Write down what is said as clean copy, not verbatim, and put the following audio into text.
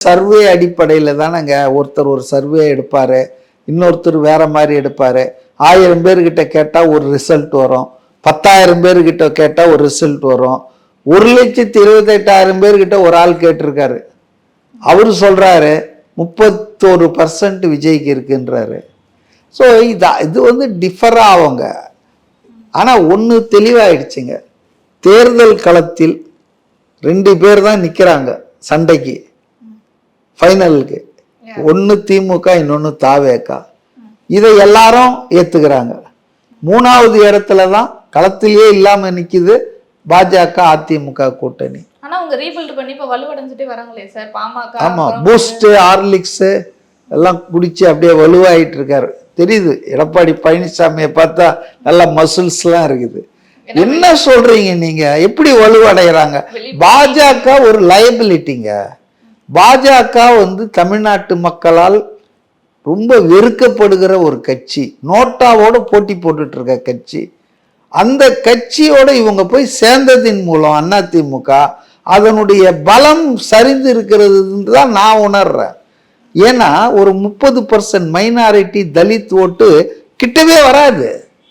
Survey அடிப்படையில் தானேங்க ஒருத்தர் ஒரு சர்வே எடுப்பார், இன்னொருத்தர் வேற மாதிரி எடுப்பார். 1000 பேர்கிட்ட கேட்டால் ஒரு ரிசல்ட் வரும், 10,000 பேர்கிட்ட கேட்டால் ஒரு ரிசல்ட் வரும். 1,28,000 பேர்கிட்ட ஒரு ஆள் கேட்டிருக்காரு. அவர் சொல்றாரு 31% விஜய்க்கு இருக்குன்றாரு. ஸோ இது வந்து டிஃபர் ஆகுங்க. ஆனால் ஒன்று தெளிவாயிடுச்சுங்க, தேர்தல் களத்தில் 2 பேர் தான் நிற்கிறாங்க சண்டைக்கு ஃபைனலுக்கு. ஒன்று திமுக, இன்னொன்று தாவேகா. இதை எல்லாரும் ஏற்றுக்கிறாங்க. 3வது இடத்துல தான் களத்திலேயே இல்லாமல் நிற்கிது பாஜக அதிமுக கூட்டணி. ஆனா அவங்க ரீபில்ட் பண்ணி இப்ப வலுவடைஞ்சிட்டே வராங்களே சார் பாமக. ஆமா, பூஸ்ட் ஹார்லிக்ஸ் எல்லாம் குடிச்சு அப்படியே வலுவாயிட்டு இருக்காரு. தெரியுது, எடப்பாடி பழனிசாமியை பார்த்தா நல்ல மசில்ஸ்லாம் இருக்குது. என்ன சொல்றீங்க நீங்க? எப்படி வலுவடைகிறாங்க? பாஜக ஒரு லயபிலிட்டிங்க. பாஜக வந்து தமிழ்நாட்டு மக்களால் ரொம்ப வெறுக்கப்படுகிற ஒரு கட்சி, நோட்டாவோட போட்டி போட்டுட்டு இருக்க கட்சி. அந்த கட்சியோட இவங்க போய் சேர்ந்ததின் மூலம் அதிமுக அதனுடைய பலம் சரிந்து இருக்கிறது தான் நான் உணர்றேன். ஏன்னா ஒரு 30% மைனாரிட்டி தலித் ஓட்டு கிட்டவே வராது.